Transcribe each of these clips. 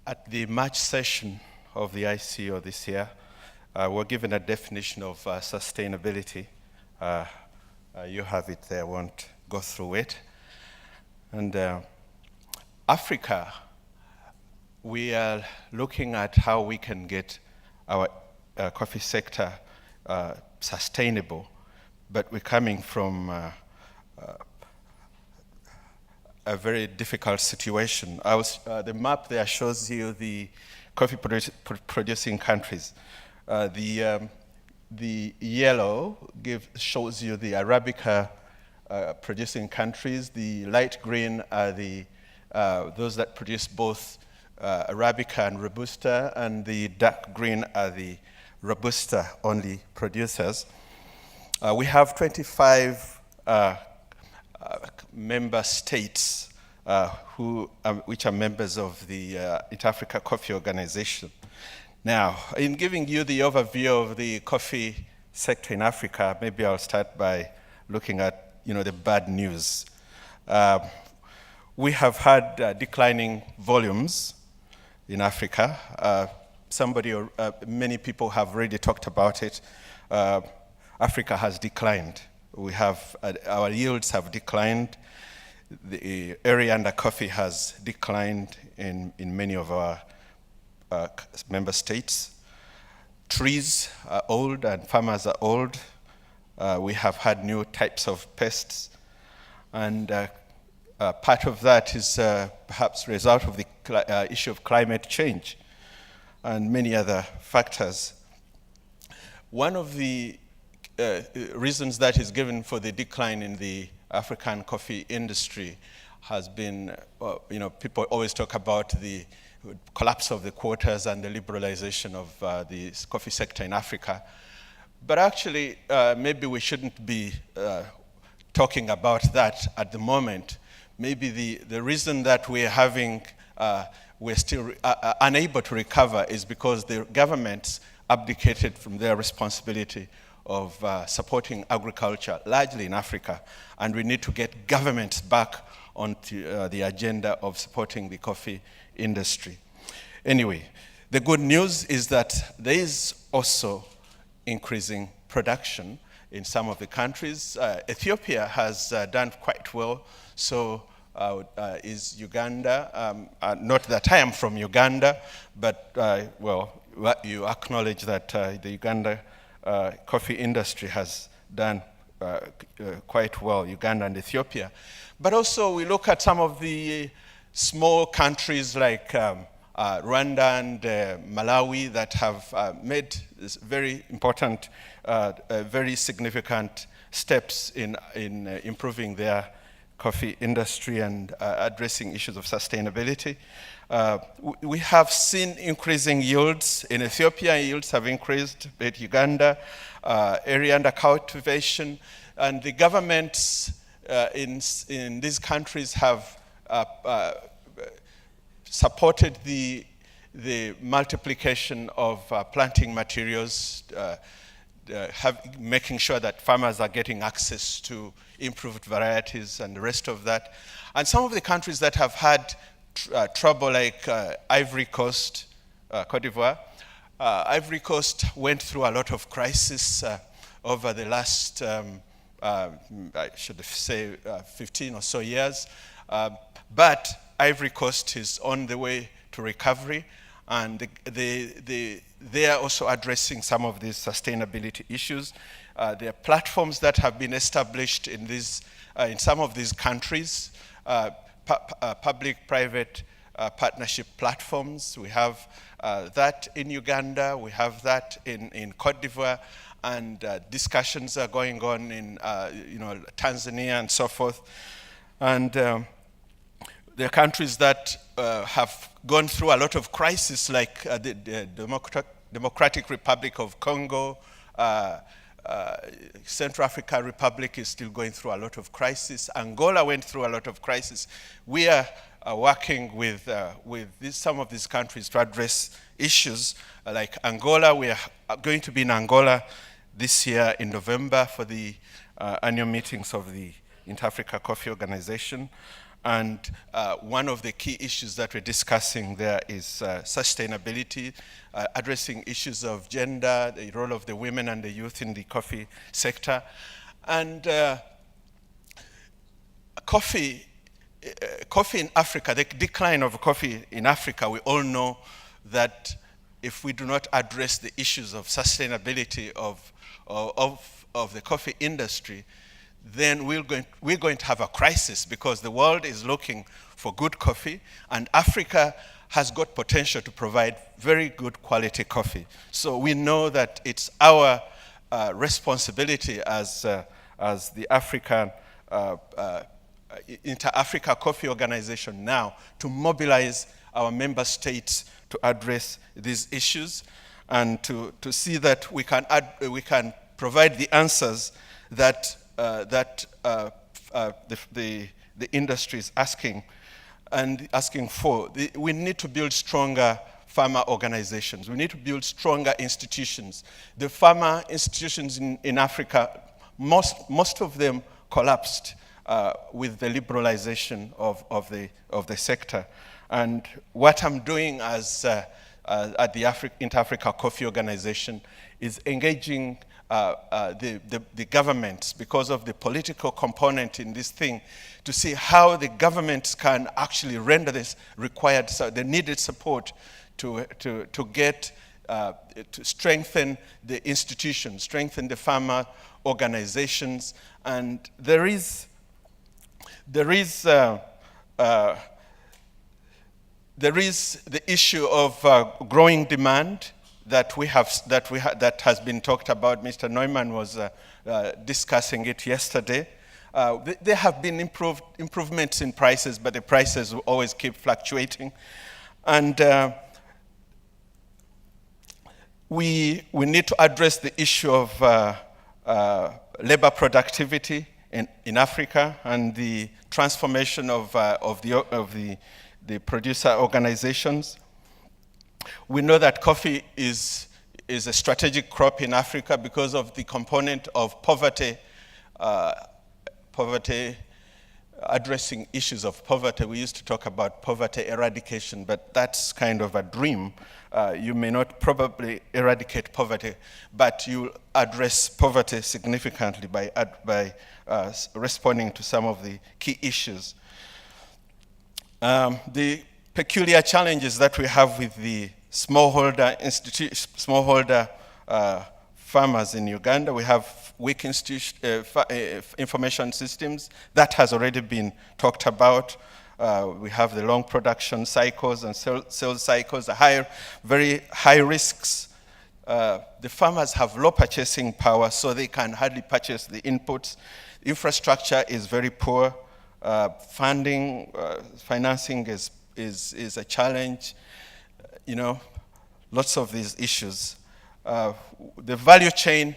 At the March session of the ICO this year, we're given a definition of sustainability. You have it there, I won't go through it. And Africa, we are looking at how we can get our coffee sector sustainable, but we're coming from a very difficult situation. The map there shows you the coffee producing countries. The yellow shows you the Arabica producing countries. The light green are those that produce both Arabica and Robusta, and the dark green are the Robusta only producers. We have 25 member states which are members of the East Africa Coffee Organization. Now, in giving you the overview of the coffee sector in Africa, maybe I'll start by looking at the bad news. We have had declining volumes in Africa. Many people have already talked about it. Africa has declined. Our yields have declined. The area under coffee has declined in many of our member states. Trees are old and farmers are old. We have had new types of pests, and part of that is perhaps a result of the issue of climate change and many other factors. One of the reasons that is given for the decline in the African coffee industry has been, people always talk about the collapse of the quotas and the liberalization of the coffee sector in Africa. But actually, maybe we shouldn't be talking about that at the moment. Maybe the reason that we're still unable to recover is because the governments abdicated from their responsibility of supporting agriculture, largely in Africa, and we need to get governments back onto the agenda of supporting the coffee industry. Anyway, the good news is that there is also increasing production in some of the countries. Ethiopia has done quite well, so is Uganda. Not that I am from Uganda, but you acknowledge that the Uganda coffee industry has done quite well, Uganda and Ethiopia. But also we look at some of the small countries like Rwanda and Malawi that have made this very important, very significant steps in improving their coffee industry and addressing issues of sustainability. We have seen increasing yields. In Ethiopia, yields have increased. In Uganda, area under cultivation. And the governments in these countries have supported the multiplication of planting materials, making sure that farmers are getting access to improved varieties and the rest of that. And some of the countries that have had trouble, like Ivory Coast, Cote d'Ivoire. Ivory Coast went through a lot of crisis over the last, I should say, 15 or so years. But Ivory Coast is on the way to recovery, and they are also addressing some of these sustainability issues. There are platforms that have been established in some of these countries, public-private partnership platforms. We have that in Uganda, we have that in Cote d'Ivoire, and discussions are going on in Tanzania and so forth. And there are countries that have gone through a lot of crisis, like the Democratic Republic of Congo. Central African Republic is still going through a lot of crisis. Angola went through a lot of crisis. We are working with some of these countries to address issues like Angola. We are going to be in Angola this year in November for the annual meetings of the Inter-Africa Coffee Organization. And one of the key issues that we're discussing there is sustainability, addressing issues of gender, the role of the women and the youth in the coffee sector. And coffee in Africa, the decline of coffee in Africa, we all know that if we do not address the issues of sustainability of the coffee industry, then we're going to have a crisis, because the world is looking for good coffee, and Africa has got potential to provide very good quality coffee. So we know that it's our responsibility as the African Inter-Africa Coffee Organization now to mobilize our member states to address these issues, and to see that we can provide the answers that the industry is asking for. We need to build stronger farmer organizations. We need to build stronger institutions. The farmer institutions in Africa, most of them collapsed with the liberalization of the sector. And what I'm doing at the Inter-Africa Coffee Organization is engaging the governments, because of the political component in this thing, to see how the governments can actually render this the needed support to strengthen the institutions, strengthen the farmer organizations. And there is the issue of growing demand that has been talked about. Mr. Neumann was discussing it yesterday. There have been improvements in prices, but the prices will always keep fluctuating. And we need to address the issue of labor productivity in Africa, and the transformation of the producer organizations. We know that coffee is a strategic crop in Africa because of the component of poverty, addressing issues of poverty. We used to talk about poverty eradication, but that's kind of a dream. You may not probably eradicate poverty, but you address poverty significantly by responding to some of the key issues. The peculiar challenges that we have with the smallholder farmers in Uganda. We have weak information systems. That has already been talked about. We have the long production cycles and sales cycles, very high risks. The farmers have low purchasing power, so they can hardly purchase the inputs. Infrastructure is very poor. Financing is a challenge. Lots of these issues. The value chain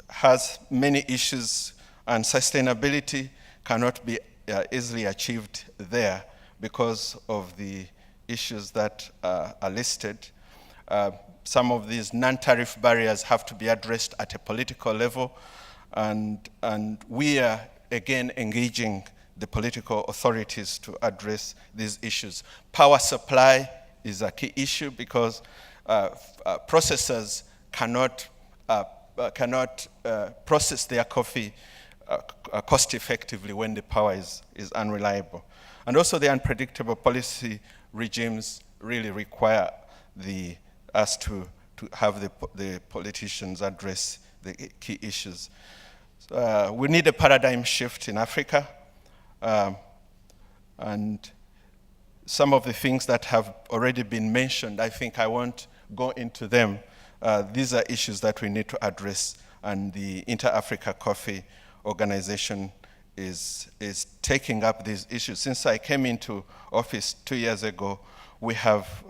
has many issues, and sustainability cannot be easily achieved there because of the issues that are listed. Some of these non-tariff barriers have to be addressed at a political level, and we are again engaging the political authorities to address these issues. Power supply is a key issue because processors cannot process their coffee cost effectively when the power is unreliable. And also the unpredictable policy regimes really require us to have the politicians address the key issues. We need a paradigm shift in Africa, and some of the things that have already been mentioned, I think I won't go into them. These are issues that we need to address, and the Inter-Africa Coffee Organization is taking up these issues. Since I came into office 2 years ago, we have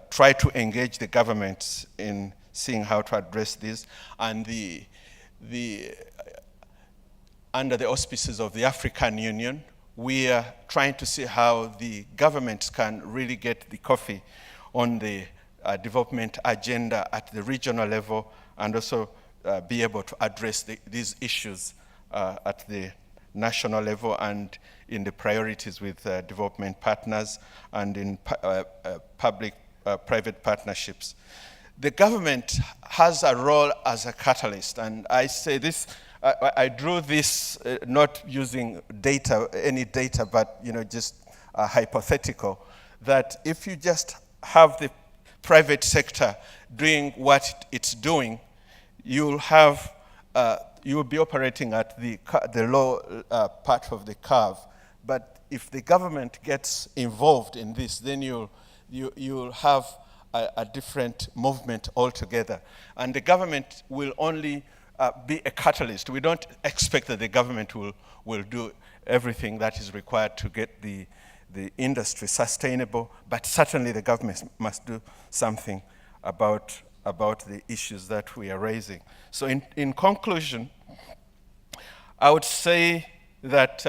tried to engage the governments in seeing how to address this, and under the auspices of the African Union, we are trying to see how the governments can really get the coffee on the development agenda at the regional level, and also be able to address these issues at the national level and in the priorities with development partners and in public-private partnerships. The government has a role as a catalyst, and I say this, I drew this not using data, any data, but just hypothetical, that if you just have the private sector doing what it's doing, you'll be operating at the low part of the curve. But if the government gets involved in this, then you'll have a different movement altogether. And the government will only be a catalyst. We don't expect that the government will do everything that is required to get the industry sustainable, but certainly the government must do something about the issues that we are raising. So in conclusion, I would say that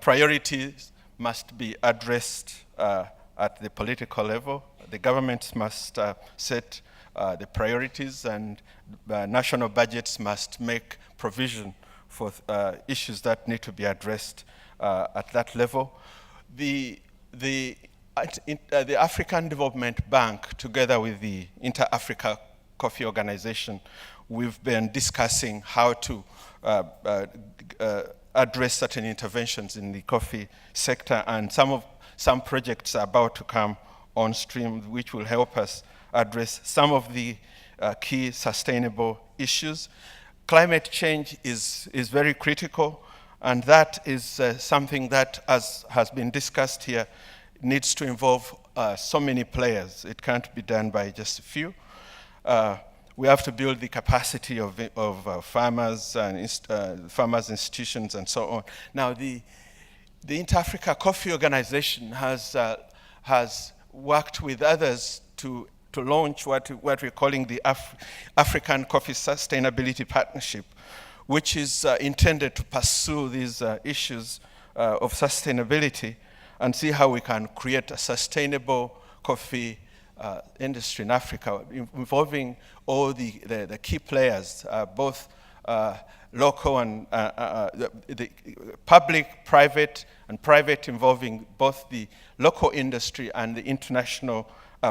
priorities must be addressed at the political level. The governments must set the priorities, and national budgets must make provision for issues that need to be addressed at that level. The African Development Bank, together with the Inter-Africa Coffee Organization, we've been discussing how to address certain interventions in the coffee sector, and some projects are about to come on stream which will help us address some of the key sustainable issues. Climate change is very critical, and that is something that, as has been discussed here, needs to involve so many players. It can't be done by just a few. We have to build the capacity of farmers and farmers' institutions and so on. Now, the Inter-Africa Coffee Organization has worked with others to launch what we're calling the African Coffee Sustainability Partnership, which is intended to pursue these issues of sustainability and see how we can create a sustainable coffee industry in Africa, involving all the key players, both local and the public, private, and private, involving both the local industry and the international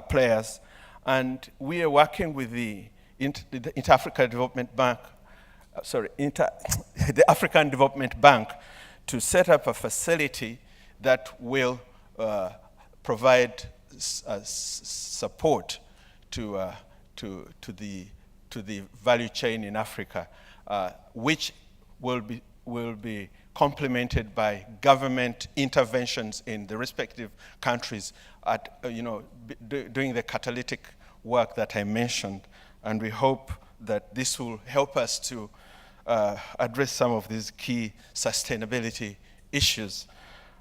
players. And we are working with the Inter-Africa Development Bank, the African Development Bank, to set up a facility that will provide support to the value chain in Africa, which will be complemented by government interventions in the respective countries at doing the catalytic work that I mentioned. And we hope that this will help us to address some of these key sustainability issues.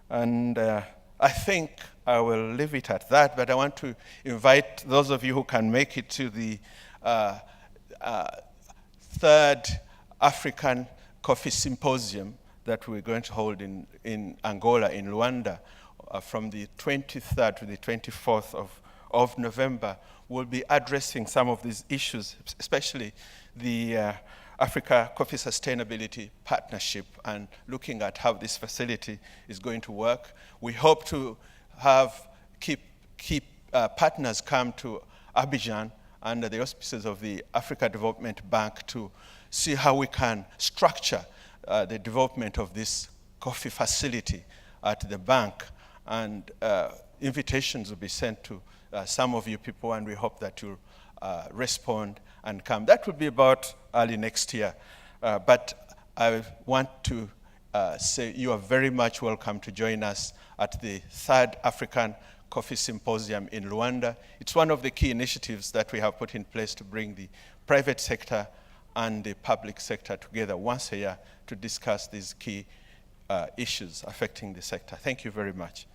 And I think I will leave it at that, but I want to invite those of you who can make it to the third African Coffee Symposium that we're going to hold in Angola, in Luanda, from the 23rd to the 24th of November. We'll be addressing some of these issues, especially the Africa Coffee Sustainability Partnership, and looking at how this facility is going to work. We hope to keep partners come to Abidjan under the auspices of the Africa Development Bank to see how we can structure the development of this coffee facility at the bank. And invitations will be sent to some of you people, and we hope that you'll respond and come. That will be about early next year. But I want to say you are very much welcome to join us at the third African Coffee Symposium in Luanda. It's one of the key initiatives that we have put in place to bring the private sector and the public sector together once a year to discuss these key issues affecting the sector. Thank you very much.